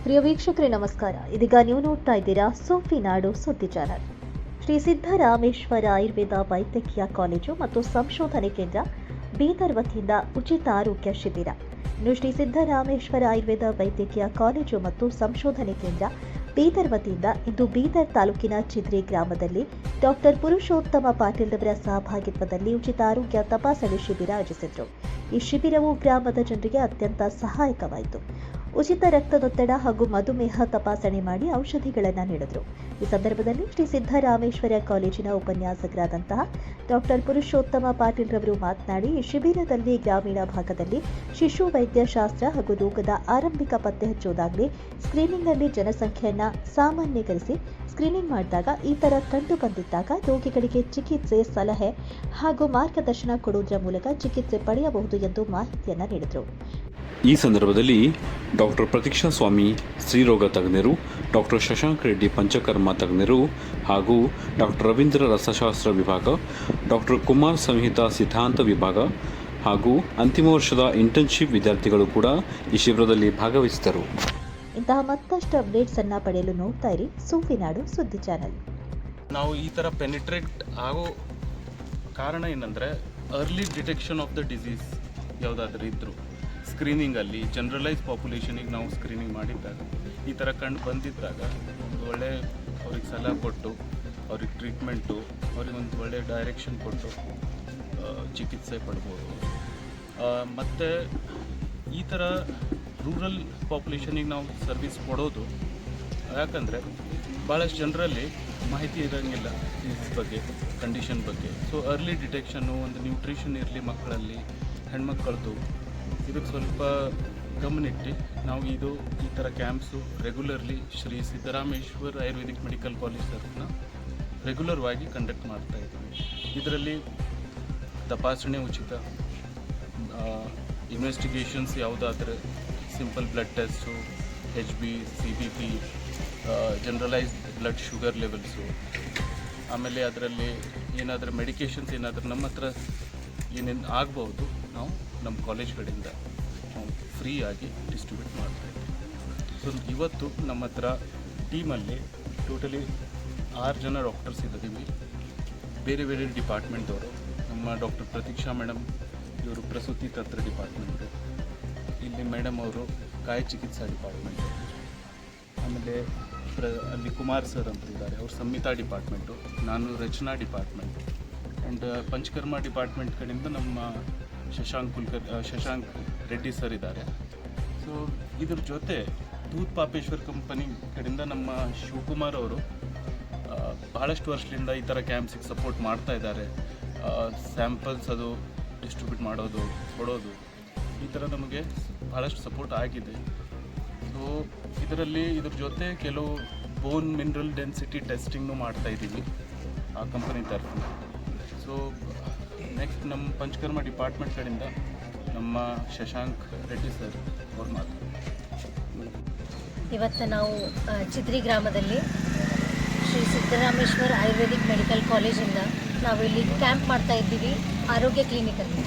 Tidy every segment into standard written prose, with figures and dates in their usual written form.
ಪ್ರಿಯ ವೀಕ್ಷಕರೇ ನಮಸ್ಕಾರ. ಇದೀಗ ನೀವು ನೋಡ್ತಾ ಇದ್ದೀರಾ ಸೋಫಿ ನಾಡು ಸುದ್ದಿ ಚಾನಲ್. ಶ್ರೀ ಸಿದ್ದರಾಮೇಶ್ವರ ಆಯುರ್ವೇದ ವೈದ್ಯಕೀಯ ಕಾಲೇಜು ಮತ್ತು ಸಂಶೋಧನೆ ಕೇಂದ್ರ ಬೀದರ್ ವತಿಯಿಂದ ಉಚಿತ ಆರೋಗ್ಯ ಶಿಬಿರ. ಇನ್ನು ಶ್ರೀ ಸಿದ್ದರಾಮೇಶ್ವರ ಆಯುರ್ವೇದ ವೈದ್ಯಕೀಯ ಕಾಲೇಜು ಮತ್ತು ಸಂಶೋಧನೆ ಕೇಂದ್ರ ಬೀದರ್ ವತಿಯಿಂದ ಇಂದು ಬೀದರ್ ತಾಲೂಕಿನ ಚಿದ್ರಿ ಗ್ರಾಮದಲ್ಲಿ ಡಾಕ್ಟರ್ ಪುರುಷೋತ್ತಮ ಪಾಟೀಲ್ ಅವರ ಸಹಭಾಗಿತ್ವದಲ್ಲಿ ಉಚಿತ ಆರೋಗ್ಯ ತಪಾಸಣೆ ಶಿಬಿರ ಆಯೋಜಿಸಿದರು. ಈ ಶಿಬಿರವು ಗ್ರಾಮದ ಜನರಿಗೆ ಅತ್ಯಂತ ಸಹಾಯಕವಾಯಿತು. ಉಚಿತ ರಕ್ತದೊತ್ತಡ ಹಾಗೂ ಮಧುಮೇಹ ತಪಾಸಣೆ ಮಾಡಿ ಔಷಧಿಗಳನ್ನು ನೀಡಿದರು. ಈ ಸಂದರ್ಭದಲ್ಲಿ ಶ್ರೀ ಸಿದ್ದರಾಮೇಶ್ವರ ಕಾಲೇಜಿನ ಉಪನ್ಯಾಸಕರಾದಂತಹ ಡಾಕ್ಟರ್ ಪುರುಷೋತ್ತಮ ಪಾಟೀಲ್ ರವರು ಮಾತನಾಡಿ, ಈ ಶಿಬಿರದಲ್ಲಿ ಗ್ರಾಮೀಣ ಭಾಗದಲ್ಲಿ ಶಿಶು ವೈದ್ಯಶಾಸ್ತ್ರ ಹಾಗೂ ರೋಗದ ಆರಂಭಿಕ ಪತ್ತೆ ಹಚ್ಚುವುದಾಗಲಿ, ಸ್ಕ್ರೀನಿಂಗ್ನಲ್ಲಿ ಜನಸಂಖ್ಯೆಯನ್ನು ಸಾಮಾನ್ಯೀಕರಿಸಿ ಸ್ಕ್ರೀನಿಂಗ್ ಮಾಡಿದಾಗ ಈ ಥರ ಕಂಡು ಬಂದಿದ್ದಾಗ ರೋಗಿಗಳಿಗೆ ಚಿಕಿತ್ಸೆ, ಸಲಹೆ ಹಾಗೂ ಮಾರ್ಗದರ್ಶನ ಕೊಡುವುದರ ಮೂಲಕ ಚಿಕಿತ್ಸೆ ಪಡೆಯಬಹುದು ಎಂದು ಮಾಹಿತಿಯನ್ನು ನೀಡಿದರು. ಈ ಸಂದರ್ಭದಲ್ಲಿ ಡಾಕ್ಟರ್ ಪ್ರತೀಕ್ಷಾ ಸ್ವಾಮಿ ಸ್ತ್ರೀರೋಗ ತಜ್ಞರು, ಡಾಕ್ಟರ್ ಶಶಾಂಕ್ ರೆಡ್ಡಿ ಪಂಚಕರ್ಮ ತಜ್ಞರು ಹಾಗೂ ಡಾಕ್ಟರ್ ರವೀಂದ್ರ ರಸಶಾಸ್ತ್ರ ವಿಭಾಗ, ಡಾಕ್ಟರ್ ಕುಮಾರ್ ಸಂಹಿತಾ ಸಿದ್ಧಾಂತ ವಿಭಾಗ ಹಾಗೂ ಅಂತಿಮ ವರ್ಷದ ಇಂಟರ್ನ್ಶಿಪ್ ವಿದ್ಯಾರ್ಥಿಗಳು ಕೂಡ ಈ ಶಿಬಿರದಲ್ಲಿ ಭಾಗವಹಿಸಿದರು. ಇಂತಹ ಮತ್ತಷ್ಟು ಅಪ್ಡೇಟ್ಸ್ ಅನ್ನು ಪಡೆಯಲು ನೋಡ್ತಾ ಇರಿ ಸೋಫಿ ನಾಡು ಸುದ್ದಿ ಚಾನಲ್. ನಾವು ಈ ಥರ ಪೆನಿಟ್ರೇಟ್ ಆಗೋ ಕಾರಣ ಏನಂದರೆ early detection of the disease ಯಾವುದಾದ್ರೂ ಇದ್ದರು ಸ್ಕ್ರೀನಿಂಗಲ್ಲಿ ಜನರಲೈಸ್ ಪಾಪ್ಯುಲೇಷನಿಗೆ ನಾವು ಸ್ಕ್ರೀನಿಂಗ್ ಮಾಡಿದ್ದಾಗ ಈ ಥರ ಕಂಡು ಬಂದಿದ್ದಾಗ ಒಂದು ಒಳ್ಳೆ ಅವ್ರಿಗೆ ಸಲಹೆ ಕೊಟ್ಟು ಅವ್ರಿಗೆ ಟ್ರೀಟ್ಮೆಂಟು ಅವ್ರಿಗೊಂದು ಒಳ್ಳೆ ಡೈರೆಕ್ಷನ್ ಕೊಟ್ಟು ಚಿಕಿತ್ಸೆ ಪಡ್ಬೋದು. ಮತ್ತು ಈ ಥರ ರೂರಲ್ ಪಾಪ್ಯುಲೇಷನಿಗೆ ನಾವು ಸರ್ವಿಸ್ ಕೊಡೋದು ಯಾಕಂದರೆ ಭಾಳಷ್ಟು ಜನರಲ್ಲಿ ಮಾಹಿತಿ ಇರೋಂಗಿಲ್ಲ ಡಿಸೀಸ್ ಬಗ್ಗೆ, ಕಂಡೀಷನ್ ಬಗ್ಗೆ. ಸೊ ಅರ್ಲಿ ಡಿಟೆಕ್ಷನ್ನು, ಒಂದು ನ್ಯೂಟ್ರಿಷನ್ ಇರಲಿ ಮಕ್ಕಳಲ್ಲಿ, ಹೆಣ್ಮಕ್ಕಳದು, ಇದಕ್ಕೆ ಸ್ವಲ್ಪ ಗಮನಿಟ್ಟು ನಾವು ಈ ಥರ camps regularly Shri Siddharameshwara ayurvedic medical ಕಾಲೇಜನ್ನು ರೆಗ್ಯುಲರ್ವಾಗಿ ಕಂಡಕ್ಟ್ ಮಾಡ್ತಾಯಿದ್ದೀವಿ. ಇದರಲ್ಲಿ ತಪಾಸಣೆ ಉಚಿತ, ಇನ್ವೆಸ್ಟಿಗೇಷನ್ಸ್ ಯಾವುದಾದ್ರೆ simple blood test, HB, CBP, generalised blood sugar levels, ಆಮೇಲೆ ಅದರಲ್ಲಿ ಏನಾದರೂ ಮೆಡಿಕೇಷನ್ಸ್ ಏನಾದರೂ ನಮ್ಮ ಹತ್ರ ಏನೇನು ಆಗ್ಬೋದು ನಾವು ನಮ್ಮ ಕಾಲೇಜ್ ಕಡೆಯಿಂದ ನಾವು ಫ್ರೀಯಾಗಿ ಡಿಸ್ಟ್ರಿಬ್ಯೂಟ್ ಮಾಡ್ತಾಯಿದ್ದೀವಿ. ಸೊ ಇವತ್ತು ನಮ್ಮ ಹತ್ರ ಟೀಮಲ್ಲಿ ಟೋಟಲಿ 6 ಜನ ಡಾಕ್ಟರ್ಸ್ ಇದ್ದೀವಿ, ಬೇರೆ ಬೇರೆ ಡಿಪಾರ್ಟ್ಮೆಂಟವರು. ನಮ್ಮ ಡಾಕ್ಟರ್ ಪ್ರತೀಕ್ಷಾ ಮೇಡಮ್ ಇವರು ಪ್ರಸೂತಿ ತಂತ್ರ ಡಿಪಾರ್ಟ್ಮೆಂಟು, ಇಲ್ಲಿ ಮೇಡಮ್ ಅವರು ಕಾಯ ಚಿಕಿತ್ಸಾ ಡಿಪಾರ್ಟ್ಮೆಂಟು, ಆಮೇಲೆ ಅಲ್ಲಿ ಕುಮಾರ್ ಸರ್ ಅಂತ ಇದ್ದಾರೆ, ಅವರು ಸಂಹಿತಾ ಡಿಪಾರ್ಟ್ಮೆಂಟು, ನಾನು ರಚನಾ ಡಿಪಾರ್ಟ್ಮೆಂಟ್, ಆ್ಯಂಡ್ ಪಂಚಕರ್ಮ ಡಿಪಾರ್ಟ್ಮೆಂಟ್ ಕಡೆಯಿಂದ ನಮ್ಮ ಶಶಾಂಕ್ ರೆಡ್ಡಿ ಸರ್ ಇದ್ದಾರೆ. ಸೊ ಇದ್ರ ಜೊತೆ ದೂದ್ ಪಾಪೇಶ್ವರ್ ಕಂಪನಿ ಕಡೆಯಿಂದ ನಮ್ಮ ಶಿವಕುಮಾರ್ ಅವರು ಭಾಳಷ್ಟು ವರ್ಷದಿಂದ ಈ ಥರ ಕ್ಯಾಂಪ್ಸಿಗೆ ಸಪೋರ್ಟ್ ಮಾಡ್ತಾ ಇದ್ದಾರೆ. ಸ್ಯಾಂಪಲ್ಸ್ ಅದು ಡಿಸ್ಟ್ರಿಬ್ಯೂಟ್ ಮಾಡೋದು, ಕೊಡೋದು, ಈ ಥರ ನಮಗೆ ಭಾಳಷ್ಟು ಸಪೋರ್ಟ್ ಆಗಿದೆ. ಸೊ ಇದ್ರ ಜೊತೆ ಕೆಲವು ಬೋನ್ ಮಿನರಲ್ ಡೆನ್ಸಿಟಿ ಟೆಸ್ಟಿಂಗ್ನು ಮಾಡ್ತಾಯಿದ್ದೀವಿ ಆ ಕಂಪನಿ ತರಫು. ಸೊ ನೆಕ್ಸ್ಟ್ ನಮ್ಮ ಪಂಚಕರ್ಮ ಡಿಪಾರ್ಟ್ಮೆಂಟ್ ಕಡೆಯಿಂದ ನಮ್ಮ ಶಶಾಂಕ್ ರೆಡ್ಡಿ ಸರ್ ಅವ್ರು ಮಾತಾಡ್ತಾರೆ. ಇವತ್ತು ನಾವು ಚಿದ್ರಿ ಗ್ರಾಮದಲ್ಲಿ ಶ್ರೀ ಸಿದ್ದರಾಮೇಶ್ವರ ಆಯುರ್ವೇದಿಕ್ ಮೆಡಿಕಲ್ ಕಾಲೇಜಿಂದ ನಾವು ಇಲ್ಲಿ ಕ್ಯಾಂಪ್ ಮಾಡ್ತಾ ಇದ್ದೀವಿ, ಆರೋಗ್ಯ ಕ್ಲಿನಿಕಲ್ಲಿ.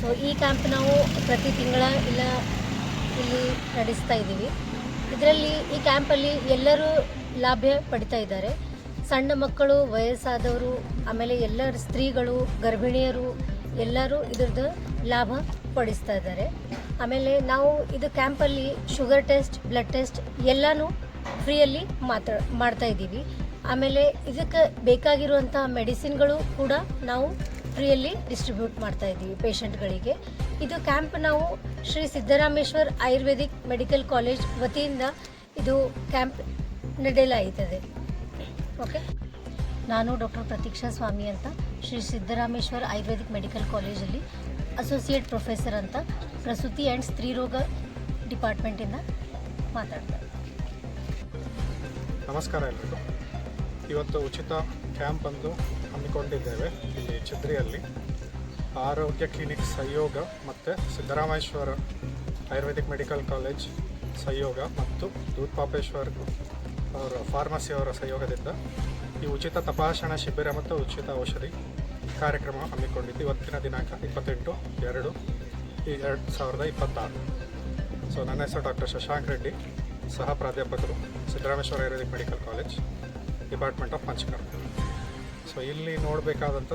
ಸೊ ಈ ಕ್ಯಾಂಪ್ ನಾವು ಪ್ರತಿ ತಿಂಗಳ ಇಲ್ಲಿ ನಡೆಸ್ತಾ ಇದ್ದೀವಿ. ಇದರಲ್ಲಿ ಈ ಕ್ಯಾಂಪಲ್ಲಿ ಎಲ್ಲರೂ ಲಾಭ ಪಡಿತಾ ಇದ್ದಾರೆ. ಸಣ್ಣ ಮಕ್ಕಳು, ವಯಸ್ಸಾದವರು, ಆಮೇಲೆ ಎಲ್ಲರ ಸ್ತ್ರೀಗಳು, ಗರ್ಭಿಣಿಯರು ಎಲ್ಲರೂ ಇದ್ರದ್ದು ಲಾಭ ಪಡಿಸ್ತಾ ಇದ್ದಾರೆ. ಆಮೇಲೆ ನಾವು ಇದು ಕ್ಯಾಂಪಲ್ಲಿ ಶುಗರ್ ಟೆಸ್ಟ್, ಬ್ಲಡ್ ಟೆಸ್ಟ್ ಎಲ್ಲನೂ ಫ್ರೀಯಲ್ಲಿ ಮಾಡ್ತಾ ಇದ್ದೀವಿ. ಆಮೇಲೆ ಇದಕ್ಕೆ ಬೇಕಾಗಿರುವಂಥ ಮೆಡಿಸಿನ್ಗಳು ಕೂಡ ನಾವು ಫ್ರೀಯಲ್ಲಿ ಡಿಸ್ಟ್ರಿಬ್ಯೂಟ್ ಮಾಡ್ತಾ ಇದ್ದೀವಿ ಪೇಷಂಟ್ಗಳಿಗೆ. ಇದು ಕ್ಯಾಂಪ್ ನಾವು Shri Siddharameshwara ayurvedic medical college ವತಿಯಿಂದ ಇದು ಕ್ಯಾಂಪ್ ನಡೆಯಲಾಗುತ್ತದೆ. ಓಕೆ, ನಾನು ಡಾಕ್ಟರ್ ಪ್ರತೀಕ್ಷಾ ಸ್ವಾಮಿ ಅಂತ ಶ್ರೀ ಸಿದ್ದರಾಮೇಶ್ವರ ಆಯುರ್ವೇದಿಕ್ ಮೆಡಿಕಲ್ ಕಾಲೇಜಲ್ಲಿ ಅಸೋಸಿಯೇಟ್ ಪ್ರೊಫೆಸರ್ ಅಂತ ಪ್ರಸೂತಿ ಆ್ಯಂಡ್ ಸ್ತ್ರೀರೋಗ ಡಿಪಾರ್ಟ್ಮೆಂಟಿಂದ ಮಾತಾಡ್ತಾರೆ. ನಮಸ್ಕಾರ ಎಲ್ರಿಗೂ. ಇವತ್ತು ಉಚಿತ ಕ್ಯಾಂಪ್ ಅಂದು ಹಮ್ಮಿಕೊಂಡಿದ್ದೇವೆ ಇಲ್ಲಿ ಚಿದ್ರಿಯಲ್ಲಿ. ಆರೋಗ್ಯ ಕ್ಲಿನಿಕ್ ಸಹಯೋಗ ಮತ್ತು ಸಿದ್ದರಾಮೇಶ್ವರ ಆಯುರ್ವೇದಿಕ್ ಮೆಡಿಕಲ್ ಕಾಲೇಜ್ ಸಹಯೋಗ ಮತ್ತು ದೂದ್ ಪಾಪೇಶ್ವರ್ ಅವರ ಫಾರ್ಮಸಿಯವರ ಸಹಯೋಗದಿಂದ ಈ ಉಚಿತ ತಪಾಸಣಾ ಶಿಬಿರ ಮತ್ತು ಉಚಿತ ಔಷಧಿ ಕಾರ್ಯಕ್ರಮ ಹಮ್ಮಿಕೊಂಡಿದ್ದು ಇವತ್ತಿನ ದಿನಾಂಕ 28/2/2026. ಸೊ ನನ್ನ ಹೆಸರು ಡಾಕ್ಟರ್ ಶಶಾಂಕ್ ರೆಡ್ಡಿ, ಸಹ ಪ್ರಾಧ್ಯಾಪಕರು, Siddarameshwara ayurvedic medical college, department of panchakarma. So ಇಲ್ಲಿ ನೋಡಬೇಕಾದಂಥ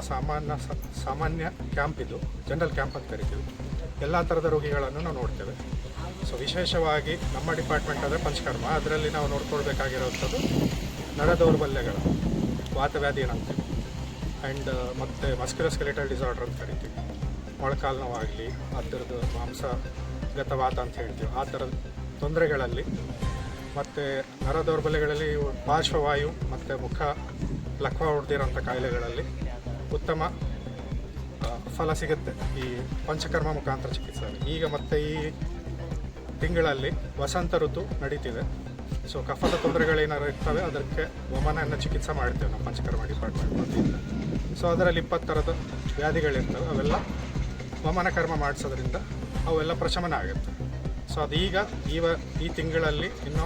ಸಾಮಾನ್ಯ ಕ್ಯಾಂಪ್ ಇದು, ಜನರಲ್ ಕ್ಯಾಂಪ್ ಅಂತ ಕರಿತೀವಿ. ಎಲ್ಲ ಥರದ ರೋಗಿಗಳನ್ನು ನಾವು ನೋಡ್ತೇವೆ. ಸೊ ವಿಶೇಷವಾಗಿ ನಮ್ಮ ಡಿಪಾರ್ಟ್ಮೆಂಟ್ ಅಂದರೆ ಪಂಚಕರ್ಮ, ಅದರಲ್ಲಿ ನಾವು ನೋಡ್ಕೊಳ್ಬೇಕಾಗಿರೋವಂಥದ್ದು ನರ ದೌರ್ಬಲ್ಯಗಳು, ವಾತವ್ಯಾಧಿ ಏನಂತೀವಿ, ಆ್ಯಂಡ್ ಮತ್ತು ಮಸ್ಕ್ಯುಲೋಸ್ಕೆಲಿಟಲ್ ಡಿಸಾರ್ಡರ್ ಅಂತ ಕರಿತೀವಿ. ಮೊಳಕಾಲು ನೋವಾಗಲಿ, ಅದರದ್ದು ಮಾಂಸಗತವಾತ ಅಂತ ಹೇಳ್ತೀವಿ, ಆ ಥರದ ತೊಂದರೆಗಳಲ್ಲಿ, ಮತ್ತು ನರ ದೌರ್ಬಲ್ಯಗಳಲ್ಲಿ ಪಾರ್ಶ್ವವಾಯು ಮತ್ತು ಮುಖ ಲಕ್ವ ಹೊಡೆದಿರೋಂಥ ಕಾಯಿಲೆಗಳಲ್ಲಿ ಉತ್ತಮ ಫಲ ಸಿಗುತ್ತೆ ಈ ಪಂಚಕರ್ಮ ಮುಖಾಂತರ ಚಿಕಿತ್ಸೆಯಲ್ಲಿ. ಈಗ ಮತ್ತು ಈ ತಿಂಗಳಲ್ಲಿ ವಸಂತ ಋತು ನಡೀತಿದೆ. ಸೊ ಕಫದ ತೊಂದರೆಗಳೇನಾರು ಇರ್ತವೆ, ಅದಕ್ಕೆ ವಮನವನ್ನು ಚಿಕಿತ್ಸೆ ಮಾಡ್ತೇವೆ ನಮ್ಮ ಪಂಚಕರ್ಮ ಡಿಪಾರ್ಟ್ಮೆಂಟ್ ವತಿಯಿಂದ. ಸೊ ಅದರಲ್ಲಿ 20 ಥರದ ವ್ಯಾಧಿಗಳಿರ್ತವೆ, ಅವೆಲ್ಲ ವಮನ ಕರ್ಮ ಮಾಡಿಸೋದ್ರಿಂದ ಅವೆಲ್ಲ ಪ್ರಶಮನ ಆಗುತ್ತೆ. ಸೊ ಅದೀಗ ಈ ತಿಂಗಳಲ್ಲಿ ಇನ್ನು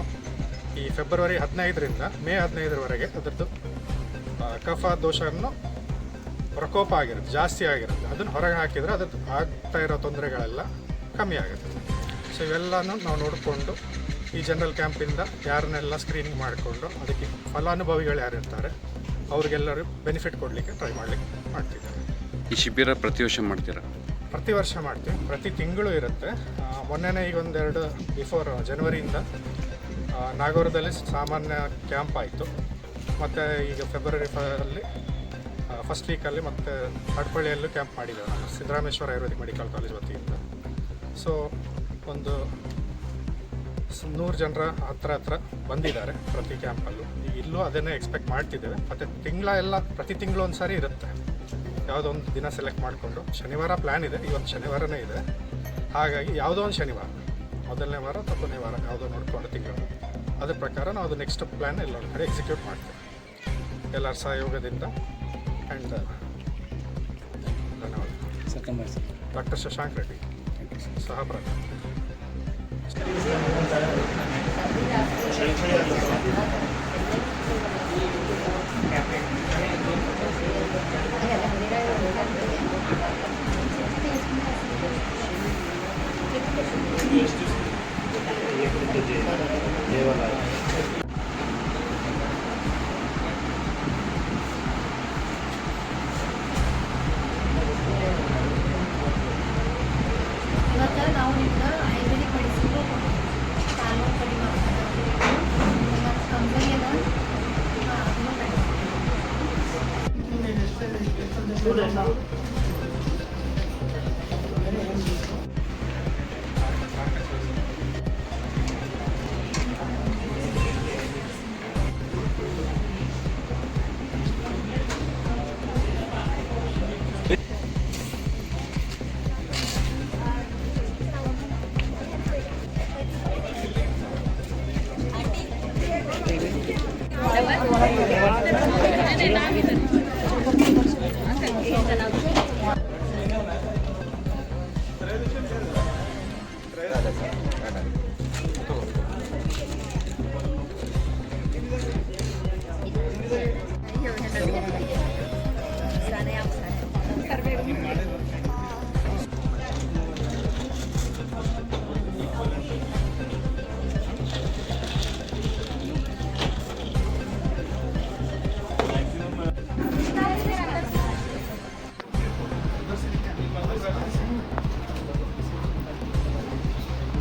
ಈ ಫೆಬ್ರವರಿ 15ರಿಂದ ಮೇ 15ರವರೆಗೆ ಅದರದ್ದು ಕಫ ದೋಷವನ್ನು ಪ್ರಕೋಪ ಆಗಿರುತ್ತೆ, ಜಾಸ್ತಿ ಆಗಿರುತ್ತೆ. ಅದನ್ನು ಹೊರಗೆ ಹಾಕಿದರೆ ಅದಕ್ಕೆ ಆಗ್ತಾ ಇರೋ ತೊಂದರೆಗಳೆಲ್ಲ ಕಮ್ಮಿ ಆಗುತ್ತೆ. ಸೊ ಇವೆಲ್ಲನೂ ನಾವು ನೋಡಿಕೊಂಡು ಈ ಜನರಲ್ ಕ್ಯಾಂಪಿಂದ ಯಾರನ್ನೆಲ್ಲ ಸ್ಕ್ರೀನಿಂಗ್ ಮಾಡಿಕೊಂಡು ಅದಕ್ಕೆ ಫಲಾನುಭವಿಗಳು ಯಾರಿರ್ತಾರೆ ಅವ್ರಿಗೆಲ್ಲರೂ ಬೆನಿಫಿಟ್ ಕೊಡಲಿಕ್ಕೆ ಟ್ರೈ ಮಾಡ್ತಿದ್ದಾರೆ. ಈ ಶಿಬಿರ ಪ್ರತಿ ವರ್ಷ ಮಾಡ್ತೀರಾ? ಪ್ರತಿ ವರ್ಷ ಮಾಡ್ತೀವಿ, ಪ್ರತಿ ತಿಂಗಳು ಇರುತ್ತೆ. ಮೊನ್ನೆನೇ ಈಗ ಒಂದೆರಡು ಬಿಫೋರ್ ಜನವರಿಯಿಂದ ನಾಗೌರದಲ್ಲಿ ಸಾಮಾನ್ಯ ಕ್ಯಾಂಪ್ ಆಯಿತು. ಮತ್ತು ಈಗ ಫೆಬ್ರವರಿ ಅಲ್ಲಿ ಫಸ್ಟ್ ವೀಕಲ್ಲಿ ಮತ್ತು ಹಡಪಳ್ಳಿಯಲ್ಲೂ ಕ್ಯಾಂಪ್ ಮಾಡಿದ್ದೇವೆ ನಾನು ಸಿದ್ದರಾಮೇಶ್ವರ ಆಯುರ್ವೇದಿಕ್ ಮೆಡಿಕಲ್ ಕಾಲೇಜ್ ವತಿಯಿಂದ. ಸೊ ಒಂದು 100 ಜನರ ಹತ್ರ ಬಂದಿದ್ದಾರೆ ಪ್ರತಿ ಕ್ಯಾಂಪಲ್ಲೂ. ಈಗ ಇಲ್ಲೂ ಅದನ್ನೇ ಎಕ್ಸ್ಪೆಕ್ಟ್ ಮಾಡ್ತಿದ್ದೇವೆ. ಮತ್ತು ಪ್ರತಿ ತಿಂಗಳು ಒಂದು ಸಾರಿ ಇರುತ್ತೆ, ಯಾವುದೋ ಒಂದು ದಿನ ಸೆಲೆಕ್ಟ್ ಮಾಡಿಕೊಂಡು. ಶನಿವಾರ ಪ್ಲ್ಯಾನ್ ಇದೆ, ಈ ಒಂದು ಶನಿವಾರನೇ ಇದೆ. ಹಾಗಾಗಿ ಯಾವುದೋ ಒಂದು ಶನಿವಾರ, ಮೊದಲನೇ ವಾರ ಅಥವಾ ಕೊನೆಯ ವಾರ ಯಾವುದೋ ನೋಡಿಕೊಂಡು ತಿಂಗಳು ಅದ್ರ ಪ್ರಕಾರ ನಾವು ಅದು ನೆಕ್ಸ್ಟ್ ಪ್ಲ್ಯಾನ್ ಎಲ್ಲೊಂದು ಕಡೆ ಎಕ್ಸಿಕ್ಯೂಟ್ ಮಾಡ್ತೇವೆ ಎಲ್ಲರ ಸಹಯೋಗದಿಂದ. ಆ್ಯಂಡ್ ಧನ್ಯವಾದ. ಡಾಕ್ಟರ್ ಶಶಾಂಕ್ ರೆಡ್ಡಿ, ಸಹ ಪ್ರಾಧ್ಯಾಪಕ. ಇವತ್ತು ನಾವು ನಿಮ್ಗೆ ಆಯುರ್ವೇದಿಕ್ ಮೆಡಿಸಿನ್ ಕಾಲು ಕಡಿಮೆ ಮತ್ತು ಕಂಪನಿ ಅದ Dapat.